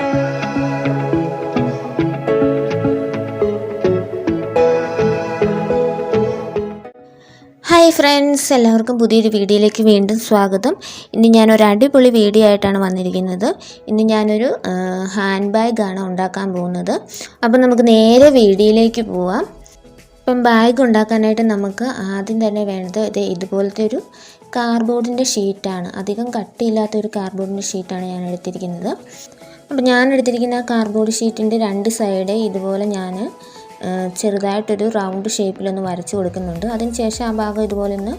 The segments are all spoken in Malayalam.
ഹായ് ഫ്രണ്ട്സ്, എല്ലാവർക്കും പുതിയൊരു വീഡിയോയിലേക്ക് വീണ്ടും സ്വാഗതം. ഇന്ന് ഞാനൊരു അടിപൊളി വീഡിയോ ആയിട്ടാണ് വന്നിരിക്കുന്നത്. ഇന്ന് ഞാനൊരു ഹാൻഡ് ബാഗാണ് ഉണ്ടാക്കാൻ പോകുന്നത്. അപ്പം നമുക്ക് നേരെ വീഡിയോയിലേക്ക് പോവാം. ഇപ്പം ബാഗ് ഉണ്ടാക്കാനായിട്ട് നമുക്ക് ആദ്യം തന്നെ വേണ്ടത് ഇതുപോലത്തെ ഒരു കാർഡ്ബോർഡിൻ്റെ ഷീറ്റാണ്. അധികം കട്ടിയില്ലാത്തൊരു കാർഡ്ബോർഡിൻ്റെ ഷീറ്റാണ് ഞാൻ എടുത്തിരിക്കുന്നത്. അപ്പം ഞാൻ എടുത്തിരിക്കുന്ന ആ കാർഡ്ബോർഡ് ഷീറ്റിൻ്റെ രണ്ട് സൈഡ് ഇതുപോലെ ഞാൻ ചെറുതായിട്ടൊരു റൗണ്ട് ഷേപ്പിലൊന്ന് വരച്ച് കൊടുക്കുന്നുണ്ട്. അതിന് ശേഷം ആ ഭാഗം ഇതുപോലെ ഒന്ന്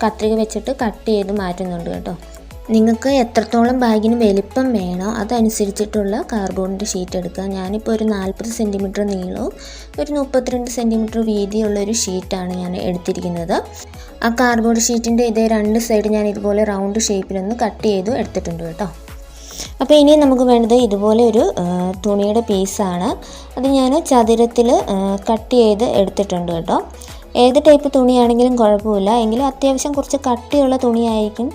കത്രിക വെച്ചിട്ട് കട്ട് ചെയ്ത് മാറ്റുന്നുണ്ട് കേട്ടോ. നിങ്ങൾക്ക് എത്രത്തോളം ബാഗിന് വലിപ്പം വേണോ അതനുസരിച്ചിട്ടുള്ള കാർഡ്ബോർഡിൻ്റെ ഷീറ്റ് എടുക്കുക. ഞാനിപ്പോൾ ഒരു 40 സെൻറ്റിമീറ്റർ നീളവും ഒരു 32 സെൻറ്റിമീറ്റർ വീതിയുള്ളൊരു ഷീറ്റാണ് ഞാൻ എടുത്തിരിക്കുന്നത്. ആ കാർഡ്ബോർഡ് ഷീറ്റിൻ്റെ ഇതേ രണ്ട് സൈഡ് ഞാൻ ഇതുപോലെ റൗണ്ട് ഷേപ്പിലൊന്ന് കട്ട് ചെയ്ത് എടുത്തിട്ടുണ്ട് കേട്ടോ. അപ്പോൾ ഇനി നമുക്ക് വേണ്ടത് ഇതുപോലെ ഒരു തുണിയുടെ പീസാണ്. അത് ഞാൻ ചതുരത്തിൽ കട്ട് ചെയ്ത് എടുത്തിട്ടുണ്ട് കേട്ടോ. ഏത് ടൈപ്പ് തുണിയാണെങ്കിലും കുഴപ്പമില്ല, എങ്കിലും അത്യാവശ്യം കുറച്ച് കട്ടിയുള്ള തുണിയായിരിക്കും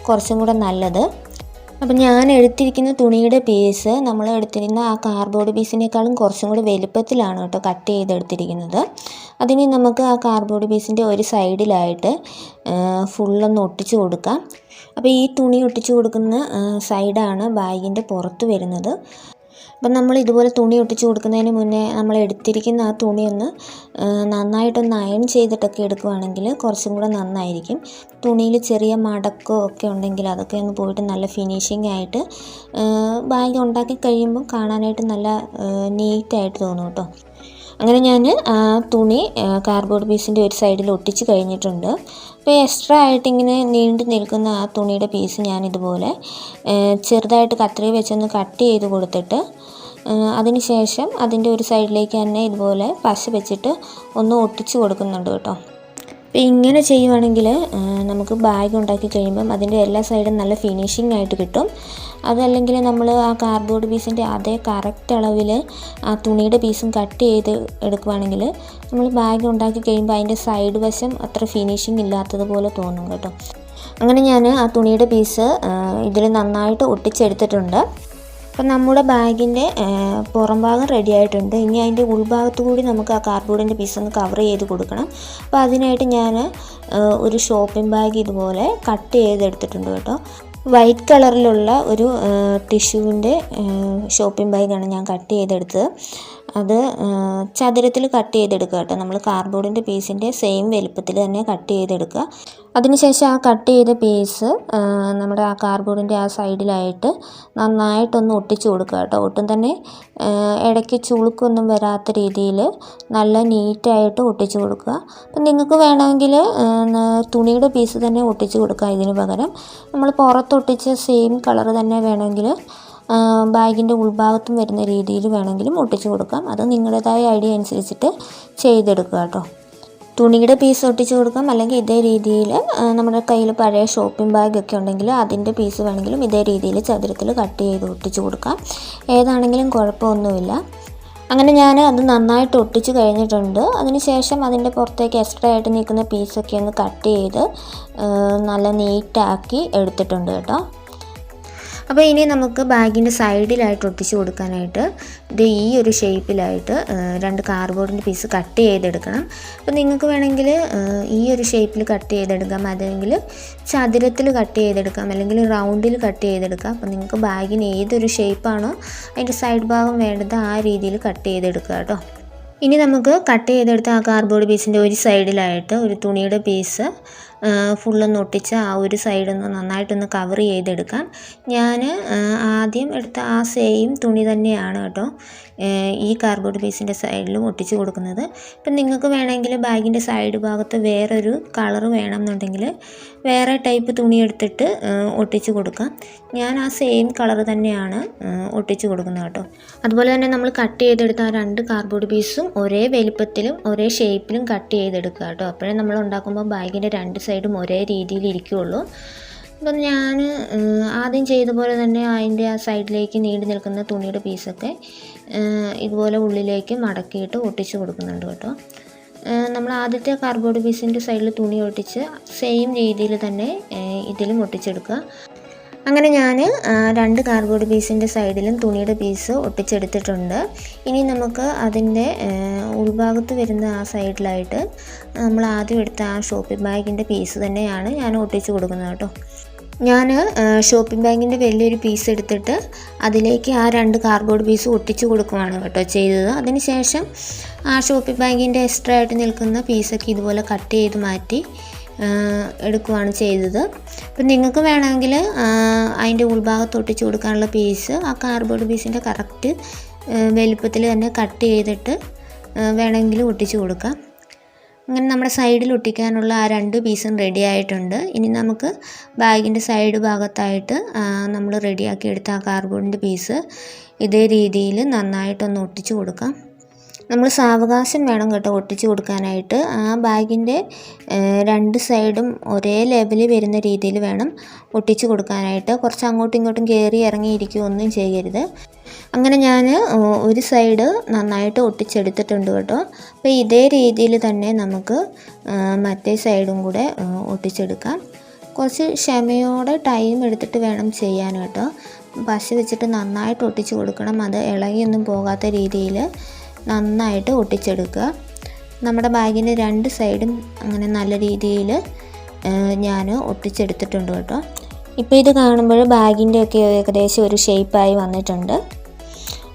കുറച്ചും കൂടെ നല്ലത്. അപ്പം ഞാൻ എടുത്തിരിക്കുന്ന തുണിയുടെ പീസ് നമ്മൾ എടുത്തിരുന്ന ആ കാർഡ്ബോർഡ് പീസിനേക്കാളും കുറച്ചും കൂടി വലുപ്പത്തിലാണ് കേട്ടോ കട്ട് ചെയ്തെടുത്തിരിക്കുന്നത്. അതിന് നമുക്ക് ആ കാർഡ്ബോർഡ് പീസിൻ്റെ ഒരു സൈഡിലായിട്ട് ഫുള്ളൊന്ന് ഒട്ടിച്ച് കൊടുക്കാം. അപ്പോൾ ഈ തുണി ഒട്ടിച്ച് കൊടുക്കുന്ന സൈഡാണ് ബാഗിൻ്റെ പുറത്ത് വരുന്നത്. അപ്പം നമ്മൾ ഇതുപോലെ തുണി ഒട്ടിച്ച് കൊടുക്കുന്നതിന് മുന്നേ നമ്മൾ എടുത്തിരിക്കുന്ന ആ തുണിയൊന്ന് നന്നായിട്ടൊന്ന് അയൺ ചെയ്തിട്ടൊക്കെ എടുക്കുകയാണെങ്കിൽ കുറച്ചും കൂടെ നന്നായിരിക്കും. തുണിയിൽ ചെറിയ മടക്കോ ഒക്കെ ഉണ്ടെങ്കിൽ അതൊക്കെ ഒന്ന് പോയിട്ട് നല്ല ഫിനിഷിംഗ് ആയിട്ട് ബാഗ് ഉണ്ടാക്കി കഴിയുമ്പോൾ കാണാനായിട്ട് നല്ല നീറ്റായിട്ട് തോന്നും കേട്ടോ. അങ്ങനെ ഞാൻ ആ തുണി കാർഡ്ബോർഡ് പീസിൻ്റെ ഒരു സൈഡിൽ ഒട്ടിച്ച് കഴിഞ്ഞിട്ടുണ്ട്. അപ്പോൾ എക്സ്ട്രാ ആയിട്ട് ഇങ്ങനെ നീണ്ടു നിൽക്കുന്ന ആ തുണിയുടെ പീസ് ഞാനിതുപോലെ ചെറുതായിട്ട് കത്രിക വെച്ചൊന്ന് കട്ട് ചെയ്ത് കൊടുത്തിട്ട് അതിന് ശേഷം അതിൻ്റെ ഒരു സൈഡിലേക്ക് തന്നെ ഇതുപോലെ പശ വെച്ചിട്ട് ഒന്ന് ഒട്ടിച്ച് കൊടുക്കുന്നുണ്ട് കേട്ടോ. അപ്പോൾ ഇങ്ങനെ ചെയ്യുവാണെങ്കിൽ നമുക്ക് ബാഗ് ഉണ്ടാക്കി കഴിയുമ്പം അതിൻ്റെ എല്ലാ സൈഡും നല്ല ഫിനിഷിംഗ് ആയിട്ട് കിട്ടും. അതല്ലെങ്കിൽ നമ്മൾ ആ കാർഡ്ബോർഡ് പീസിൻ്റെ അതേ കറക്റ്റ് അളവിൽ ആ തുണിയുടെ പീസും കട്ട് ചെയ്ത് എടുക്കുവാണെങ്കിൽ നമ്മൾ ബാഗ് ഉണ്ടാക്കി കഴിയുമ്പോൾ അതിൻ്റെ സൈഡ് വശം അത്ര ഫിനിഷിംഗ് ഇല്ലാത്തതുപോലെ തോന്നും കേട്ടോ. അങ്ങനെ ഞാൻ ആ തുണിയുടെ പീസ് ഇതിൽ നന്നായിട്ട് ഒട്ടിച്ചെടുത്തിട്ടുണ്ട്. അപ്പം നമ്മുടെ ബാഗിൻ്റെ പുറം ഭാഗം റെഡി ആയിട്ടുണ്ട്. ഇനി അതിൻ്റെ ഉൾഭാഗത്തു കൂടി നമുക്ക് ആ കാർഡ്ബോർഡിൻ്റെ പീസ് ഒന്ന് കവർ ചെയ്ത് കൊടുക്കണം. അപ്പോൾ അതിനായിട്ട് ഞാൻ ഒരു ഷോപ്പിംഗ് ബാഗ് ഇതുപോലെ കട്ട് ചെയ്തെടുത്തിട്ടുണ്ട് കേട്ടോ. വൈറ്റ് കളറിലുള്ള ഒരു ടിഷ്യൂവിൻ്റെ ഷോപ്പിംഗ് ബാഗാണ് ഞാൻ കട്ട് ചെയ്തെടുത്തത്. അത് ചതുരത്തിൽ കട്ട് ചെയ്തെടുക്കുക കേട്ടോ. നമ്മൾ കാർഡ്ബോർഡിൻ്റെ പീസിൻ്റെ സെയിം വലുപ്പത്തിൽ തന്നെ കട്ട് ചെയ്തെടുക്കുക. അതിനുശേഷം ആ കട്ട് ചെയ്ത പീസ് നമ്മുടെ ആ കാർഡ്ബോർഡിൻ്റെ ആ സൈഡിലായിട്ട് നന്നായിട്ടൊന്ന് ഒട്ടിച്ച് കൊടുക്കുക കേട്ടോ. ഒട്ടും തന്നെ ഇടയ്ക്ക് ചുളുക്കൊന്നും വരാത്ത രീതിയിൽ നല്ല നീറ്റായിട്ട് ഒട്ടിച്ച് കൊടുക്കുക. അപ്പം നിങ്ങൾക്ക് വേണമെങ്കിൽ തുണിയുടെ പീസ് തന്നെ ഒട്ടിച്ച് കൊടുക്കുക. ഇതിന് പകരം നമ്മൾ പുറത്തൊട്ടിച്ച സെയിം കളർ തന്നെ വേണമെങ്കിൽ ബാഗിൻ്റെ ഉൾഭാഗത്തും വരുന്ന രീതിയിൽ വേണമെങ്കിലും ഒട്ടിച്ച് കൊടുക്കാം. അത് നിങ്ങളുടേതായ ഐഡിയ അനുസരിച്ചിട്ട് ചെയ്തെടുക്കുക കേട്ടോ. തുണിയുടെ പീസ് ഒട്ടിച്ച് കൊടുക്കാം, അല്ലെങ്കിൽ ഇതേ രീതിയിൽ നമ്മുടെ കയ്യിൽ പഴയ ഷോപ്പിംഗ് ബാഗൊക്കെ ഉണ്ടെങ്കിൽ അതിൻ്റെ പീസ് വേണമെങ്കിലും ഇതേ രീതിയിൽ ചതുരത്തിൽ കട്ട് ചെയ്ത് ഒട്ടിച്ച് കൊടുക്കാം. ഏതാണെങ്കിലും കുഴപ്പമൊന്നുമില്ല. അങ്ങനെ ഞാൻ അത് നന്നായിട്ട് ഒട്ടിച്ച് കഴിഞ്ഞിട്ടുണ്ട്. അതിനുശേഷം അതിൻ്റെ പുറത്തേക്ക് എക്സ്ട്രാ ആയിട്ട് നിൽക്കുന്ന പീസൊക്കെ ഒന്ന് കട്ട് ചെയ്ത് നല്ല നീറ്റാക്കി എടുത്തിട്ടുണ്ട് കേട്ടോ. അപ്പോൾ ഇനി നമുക്ക് ബാഗിൻ്റെ സൈഡിലായിട്ട് ഒട്ടിച്ച് കൊടുക്കാനായിട്ട് ഇത് ഈ ഒരു ഷേപ്പിലായിട്ട് രണ്ട് കാർഡ്ബോർഡിൻ്റെ പീസ് കട്ട് ചെയ്തെടുക്കണം. അപ്പോൾ നിങ്ങൾക്ക് വേണമെങ്കിൽ ഈ ഒരു ഷേപ്പിൽ കട്ട് ചെയ്തെടുക്കാം, അല്ലെങ്കിൽ ചതുരത്തിൽ കട്ട് ചെയ്തെടുക്കാം, അല്ലെങ്കിൽ റൗണ്ടിൽ കട്ട് ചെയ്തെടുക്കാം. അപ്പോൾ നിങ്ങൾക്ക് ബാഗിന് ഏതൊരു ഷേപ്പാണോ അതിൻ്റെ സൈഡ് ഭാഗം വേണ്ടത് ആ രീതിയിൽ കട്ട് ചെയ്തെടുക്കുക കേട്ടോ. ഇനി നമുക്ക് കട്ട് ചെയ്തെടുത്ത ആ കാർഡ്ബോർഡ് പീസിൻ്റെ ഒരു സൈഡിലായിട്ട് ഒരു തുണിയുടെ പീസ് ഫുള്ളൊന്ന് ഒട്ടിച്ച് ആ ഒരു സൈഡൊന്ന് നന്നായിട്ടൊന്ന് കവർ ചെയ്തെടുക്കാം. ഞാൻ ആദ്യം എടുത്ത ആ സെയിം തുണി തന്നെയാണ് കേട്ടോ ഈ കാർഡ്ബോർഡ് പീസിൻ്റെ സൈഡിലും ഒട്ടിച്ച് കൊടുക്കുന്നത്. ഇപ്പം നിങ്ങൾക്ക് വേണമെങ്കിൽ ബാഗിൻ്റെ സൈഡ് ഭാഗത്ത് വേറൊരു കളർ വേണമെന്നുണ്ടെങ്കിൽ വേറെ ടൈപ്പ് തുണി എടുത്തിട്ട് ഒട്ടിച്ച് കൊടുക്കാം. ഞാൻ ആ സെയിം കളർ തന്നെയാണ് ഒട്ടിച്ച് കൊടുക്കുന്നത് കേട്ടോ. അതുപോലെ തന്നെ നമ്മൾ കട്ട് ചെയ്തെടുത്ത ആ രണ്ട് കാർഡ്ബോർഡ് പീസും ഒരേ വലിപ്പത്തിലും ഒരേ ഷേപ്പിലും കട്ട് ചെയ്തെടുക്കുക കേട്ടോ. അപ്പോഴേ നമ്മൾ ഉണ്ടാക്കുമ്പോൾ ബാഗിൻ്റെ രണ്ട് സൈഡും ഒരേ രീതിയിൽ ഇരിക്കുകയുള്ളൂ. അപ്പം ഞാൻ ആദ്യം ചെയ്ത പോലെ തന്നെ അതിൻ്റെ ആ സൈഡിലേക്ക് നീണ്ടു നിൽക്കുന്ന തുണിയുടെ പീസൊക്കെ ഇതുപോലെ ഉള്ളിലേക്ക് മടക്കിയിട്ട് ഒട്ടിച്ച് കൊടുക്കുന്നുണ്ട് കേട്ടോ. നമ്മൾ ആദ്യത്തെ കാർഡ്ബോർഡ് പീസിൻ്റെ സൈഡിൽ തുണി ഒട്ടിച്ച് സെയിം രീതിയിൽ തന്നെ ഇതിലും ഒട്ടിച്ചെടുക്കുക. അങ്ങനെ ഞാൻ 2 കാർഡ്ബോർഡ് പീസിൻ്റെ സൈഡിലും തുണിയുടെ പീസ് ഒട്ടിച്ചെടുത്തിട്ടുണ്ട്. ഇനി നമുക്ക് അതിൻ്റെ ഉൾഭാഗത്ത് വരുന്ന ആ സൈഡിലായിട്ട് നമ്മൾ ആദ്യം എടുത്ത ആ ഷോപ്പിംഗ് ബാഗിൻ്റെ പീസ് തന്നെയാണ് ഞാൻ ഒട്ടിച്ച് കൊടുക്കുന്നത് കേട്ടോ. ഞാൻ ഷോപ്പിംഗ് ബാഗിൻ്റെ വലിയൊരു പീസ് എടുത്തിട്ട് അതിലേക്ക് ആ 2 കാർഡ്ബോർഡ് പീസ് ഒട്ടിച്ച് കൊടുക്കുകയാണ് കേട്ടോ ചെയ്തത്. അതിന് ശേഷം ആ ഷോപ്പിംഗ് ബാഗിൻ്റെ എക്സ്ട്രാ ആയിട്ട് നിൽക്കുന്ന പീസൊക്കെ ഇതുപോലെ കട്ട് ചെയ്ത് മാറ്റി എടുക്കുകയാണ് ചെയ്തത്. അപ്പം നിങ്ങൾക്ക് വേണമെങ്കിൽ അതിൻ്റെ ഉൾഭാഗത്ത് ഒട്ടിച്ച് കൊടുക്കാനുള്ള പീസ് ആ കാർഡ്ബോർഡ് പീസിൻ്റെ കറക്റ്റ് വലിപ്പത്തിൽ തന്നെ കട്ട് ചെയ്തിട്ട് വേണമെങ്കിൽ ഒട്ടിച്ച് കൊടുക്കാം. അങ്ങനെ നമ്മുടെ സൈഡിൽ ഒട്ടിക്കാനുള്ള ആ 2 പീസും റെഡി ആയിട്ടുണ്ട്. ഇനി നമുക്ക് ബാഗിൻ്റെ സൈഡ് ഭാഗത്തായിട്ട് നമ്മൾ റെഡിയാക്കി എടുത്ത ആ കാർഡ്ബോർഡിൻ്റെ പീസ് ഇതേ രീതിയിൽ നന്നായിട്ടൊന്ന് ഒട്ടിച്ച് കൊടുക്കാം. നമ്മൾ സാവകാശം വേണം കേട്ടോ ഒട്ടിച്ച് കൊടുക്കാനായിട്ട്. ആ ബാഗിൻ്റെ 2 സൈഡും ഒരേ ലെവലിൽ വരുന്ന രീതിയിൽ വേണം ഒട്ടിച്ച് കൊടുക്കാനായിട്ട്. കുറച്ച് അങ്ങോട്ടും ഇങ്ങോട്ടും കയറി ഇറങ്ങിയിരിക്കുകയൊന്നും ചെയ്യരുത്. അങ്ങനെ ഞാൻ ഒരു സൈഡ് നന്നായിട്ട് ഒട്ടിച്ചെടുത്തിട്ടുണ്ട് കേട്ടോ. അപ്പോൾ ഇതേ രീതിയിൽ തന്നെ നമുക്ക് മറ്റേ സൈഡും കൂടെ ഒട്ടിച്ചെടുക്കാം. കുറച്ച് ക്ഷമയോടെ ടൈം എടുത്തിട്ട് വേണം ചെയ്യാൻ കേട്ടോ. പശ വെച്ചിട്ട് നന്നായിട്ട് ഒട്ടിച്ച് കൊടുക്കണം. അത് ഇളകിയൊന്നും പോകാത്ത രീതിയിൽ നന്നായിട്ട് ഒട്ടിച്ചെടുക്കുക. നമ്മുടെ ബാഗിൻ്റെ 2 സൈഡും അങ്ങനെ നല്ല രീതിയിൽ ഞാൻ ഒട്ടിച്ചെടുത്തിട്ടുണ്ട് കേട്ടോ. ഇപ്പോൾ ഇത് കാണുമ്പോൾ ബാഗിൻ്റെയൊക്കെ ഏകദേശം ഒരു ഷേപ്പായി വന്നിട്ടുണ്ട്.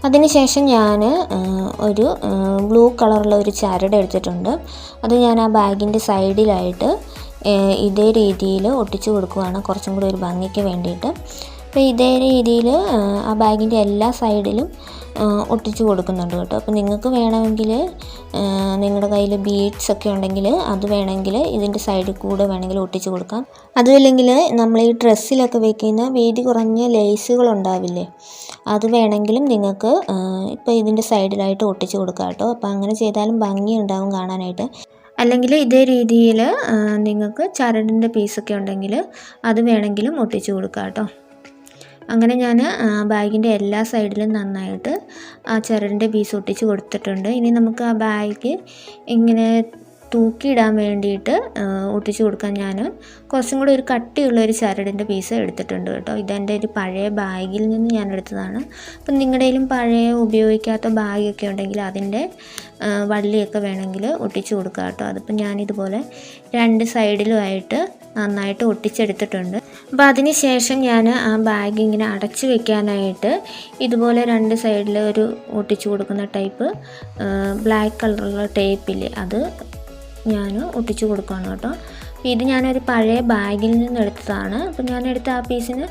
അതിനുശേഷം ഞാൻ ഒരു ബ്ലൂ കളറുള്ള ഒരു ചരട് എടുത്തിട്ടുണ്ട്. അത് ഞാൻ ആ ബാഗിൻ്റെ സൈഡിലായിട്ട് ഇതേ രീതിയിൽ ഒട്ടിച്ച് കൊടുക്കുകയാണ് കുറച്ചും കൂടി ഒരു ഭംഗിക്ക് വേണ്ടിയിട്ട്. അപ്പോൾ ഇതേ രീതിയിൽ ആ ബാഗിൻ്റെ എല്ലാ സൈഡിലും ഒട്ടിച്ച് കൊടുക്കുന്നുണ്ട് കേട്ടോ. അപ്പോൾ നിങ്ങൾക്ക് വേണമെങ്കിൽ നിങ്ങളുടെ കയ്യിൽ ബീഡ്സ് ഒക്കെ ഉണ്ടെങ്കിൽ അത് വേണമെങ്കിൽ ഇതിൻ്റെ സൈഡിൽ കൂടെ വേണമെങ്കിൽ ഒട്ടിച്ച് കൊടുക്കാം. അതുമില്ലെങ്കിൽ നമ്മൾ ഈ ഡ്രസ്സിലൊക്കെ വെക്കുന്ന വീതി കുറഞ്ഞ ലേസുകൾ ഉണ്ടാവില്ലേ, അത് വേണമെങ്കിലും നിങ്ങൾക്ക് ഇപ്പോൾ ഇതിൻ്റെ സൈഡിലായിട്ട് ഒട്ടിച്ച് കൊടുക്കാം കേട്ടോ. അപ്പോൾ അങ്ങനെ ചെയ്താലും ഭംഗി ഉണ്ടാവും കാണാനായിട്ട്. അല്ലെങ്കിൽ ഇതേ രീതിയിൽ നിങ്ങൾക്ക് ചരടിൻ്റെ പീസൊക്കെ ഉണ്ടെങ്കിൽ അത് വേണമെങ്കിലും ഒട്ടിച്ച് കൊടുക്കാം കേട്ടോ. അങ്ങനെ ഞാൻ ബാഗിൻ്റെ എല്ലാ സൈഡിലും നന്നായിട്ട് ആ ചരടിൻ്റെ പീസ് ഒട്ടിച്ച് കൊടുത്തിട്ടുണ്ട്. ഇനി നമുക്ക് ആ ബാഗ് ഇങ്ങനെ തൂക്കിയിടാൻ വേണ്ടിയിട്ട് ഒട്ടിച്ച് കൊടുക്കാൻ ഞാൻ കുറച്ചും കൂടി ഒരു കട്ടിയുള്ള ഒരു ചരടിൻ്റെ പീസ് എടുത്തിട്ടുണ്ട് കേട്ടോ. ഇതെൻ്റെ ഒരു പഴയ ബാഗിൽ നിന്ന് ഞാൻ എടുത്തതാണ്. അപ്പം നിങ്ങളുടെ കയ്യിലും പഴയ ഉപയോഗിക്കാത്ത ബാഗൊക്കെ ഉണ്ടെങ്കിൽ അതിൻ്റെ വള്ളിയൊക്കെ വേണമെങ്കിൽ ഒട്ടിച്ച് കൊടുക്കുക കേട്ടോ. അതിപ്പോൾ ഞാനിതുപോലെ 2 സൈഡിലുമായിട്ട് നന്നായിട്ട് ഒട്ടിച്ചെടുത്തിട്ടുണ്ട്. അപ്പോൾ അതിന് ശേഷം ഞാൻ ആ ബാഗ് ഇങ്ങനെ അടച്ച് വെക്കാനായിട്ട് ഇതുപോലെ 2 സൈഡിൽ ഒരു ഒട്ടിച്ച് കൊടുക്കുന്ന ടൈപ്പ് ബ്ലാക്ക് കളറുള്ള ടേപ്പില്ലേ, അത് ഞാൻ ഒട്ടിച്ച് കൊടുക്കുകയാണ് കേട്ടോ. ഇത് ഞാനൊരു പഴയ ബാഗിൽ നിന്ന് എടുത്തതാണ്. അപ്പോൾ ഞാൻ എടുത്ത ആ പീസിന്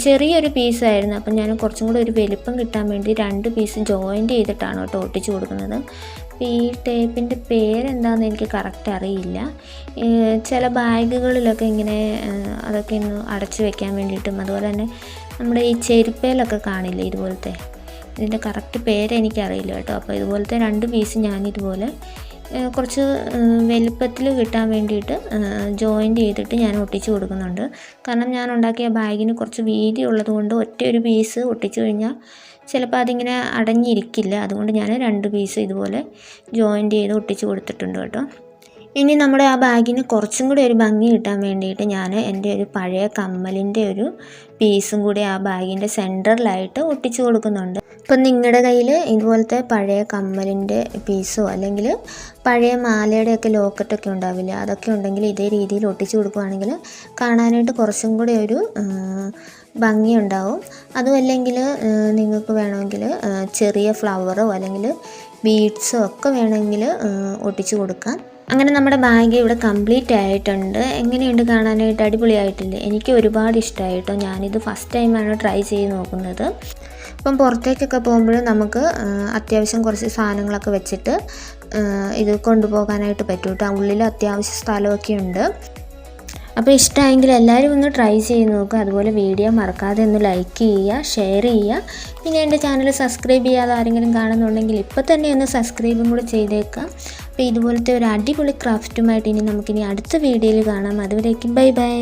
ചെറിയൊരു പീസായിരുന്നു. അപ്പം ഞാൻ കുറച്ചും കൂടി ഒരു വലിപ്പം കിട്ടാൻ വേണ്ടി 2 പീസ് ജോയിൻ്റ് ചെയ്തിട്ടാണ് കേട്ടോ ഒട്ടിച്ച് കൊടുക്കുന്നത്. അപ്പോൾ ഈ ടേപ്പിൻ്റെ പേരെന്താണെന്ന് എനിക്ക് കറക്റ്റ് അറിയില്ല. ചില ബാഗുകളിലൊക്കെ ഇങ്ങനെ അതൊക്കെ ഒന്ന് അടച്ചു വെക്കാൻ വേണ്ടിയിട്ടും അതുപോലെ തന്നെ നമ്മുടെ ഈ ചെരുപ്പയിലൊക്കെ കാണില്ലേ ഇതുപോലത്തെ, ഇതിൻ്റെ കറക്റ്റ് പേരെനിക്കറിയില്ല കേട്ടോ. അപ്പോൾ ഇതുപോലത്തെ 2 പീസ് ഞാനിതുപോലെ കുറച്ച് വലിപ്പത്തിൽ കിട്ടാൻ വേണ്ടിയിട്ട് ജോയിൻ്റ് ചെയ്തിട്ട് ഞാൻ ഒട്ടിച്ച് കൊടുക്കുന്നുണ്ട്. കാരണം ഞാൻ ഉണ്ടാക്കിയ ബാഗിന് കുറച്ച് വീതി ഉള്ളതുകൊണ്ട് ഒറ്റ ഒരു പീസ് ഒട്ടിച്ചു കഴിഞ്ഞാൽ ചിലപ്പോൾ അതിങ്ങനെ അടഞ്ഞിരിക്കില്ല. അതുകൊണ്ട് ഞാൻ 2 പീസ് ഇതുപോലെ ജോയിൻ്റ് ചെയ്ത് ഒട്ടിച്ച് കൊടുത്തിട്ടുണ്ട് കേട്ടോ. ഇനി നമ്മുടെ ആ ബാഗിന് കുറച്ചും കൂടി ഒരു ഭംഗി കിട്ടാൻ വേണ്ടിയിട്ട് ഞാൻ എൻ്റെ ഒരു പഴയ കമ്മലിൻ്റെ ഒരു പീസും കൂടി ആ ബാഗിൻ്റെ സെൻറ്ററിലായിട്ട് ഒട്ടിച്ച് കൊടുക്കുന്നുണ്ട്. ഇപ്പം നിങ്ങളുടെ കയ്യിൽ ഇതുപോലത്തെ പഴയ കമ്മലിൻ്റെ പീസോ അല്ലെങ്കിൽ പഴയ മാലയുടെയൊക്കെ ലോക്കറ്റൊക്കെ ഉണ്ടാവില്ല, അതൊക്കെ ഉണ്ടെങ്കിൽ ഇതേ രീതിയിൽ ഒട്ടിച്ച് കൊടുക്കുകയാണെങ്കിൽ കാണാനായിട്ട് കുറച്ചും കൂടി ഒരു ഭംഗിയുണ്ടാവും. അതുമല്ലെങ്കിൽ നിങ്ങൾക്ക് വേണമെങ്കിൽ ചെറിയ ഫ്ലവറോ അല്ലെങ്കിൽ ബീഡ്സോ ഒക്കെ വേണമെങ്കിൽ ഒട്ടിച്ച് കൊടുക്കാം. അങ്ങനെ നമ്മുടെ ബാഗ് ഇവിടെ കംപ്ലീറ്റ് ആയിട്ടുണ്ട്. എങ്ങനെയുണ്ട് കാണാനായിട്ട്? അടിപൊളിയായിട്ടില്ലേ? എനിക്ക് ഒരുപാട് ഇഷ്ടമായിട്ടോ. ഞാനിത് ഫസ്റ്റ് ടൈമാണ് ട്രൈ ചെയ്ത് നോക്കുന്നത്. അപ്പം പുറത്തേക്കൊക്കെ പോകുമ്പോൾ നമുക്ക് അത്യാവശ്യം കുറച്ച് സാധനങ്ങളൊക്കെ വെച്ചിട്ട് ഇത് കൊണ്ടുപോകാനായിട്ട് പറ്റും കേട്ടോ. ഉള്ളിൽ അത്യാവശ്യ സ്ഥലമൊക്കെ ഉണ്ട്. അപ്പോൾ ഇഷ്ടമായെങ്കിൽ എല്ലാവരും ഒന്ന് ട്രൈ ചെയ്ത് നോക്കുക. അതുപോലെ വീഡിയോ മറക്കാതെ ഒന്ന് ലൈക്ക് ചെയ്യുക, ഷെയർ ചെയ്യുക. പിന്നെ എൻ്റെ ചാനൽ സബ്സ്ക്രൈബ് ചെയ്യാതെ ആരെങ്കിലും കാണുന്നുണ്ടെങ്കിൽ ഇപ്പോൾ തന്നെ ഒന്ന് സബ്സ്ക്രൈബും കൂടെ ചെയ്തേക്കാം. അപ്പോൾ ഇതുപോലത്തെ ഒരു അടിപൊളി ക്രാഫ്റ്റുമായിട്ട് നമുക്കിനി അടുത്ത വീഡിയോയിൽ കാണാം. അതുവരേക്കും ബൈ ബൈ.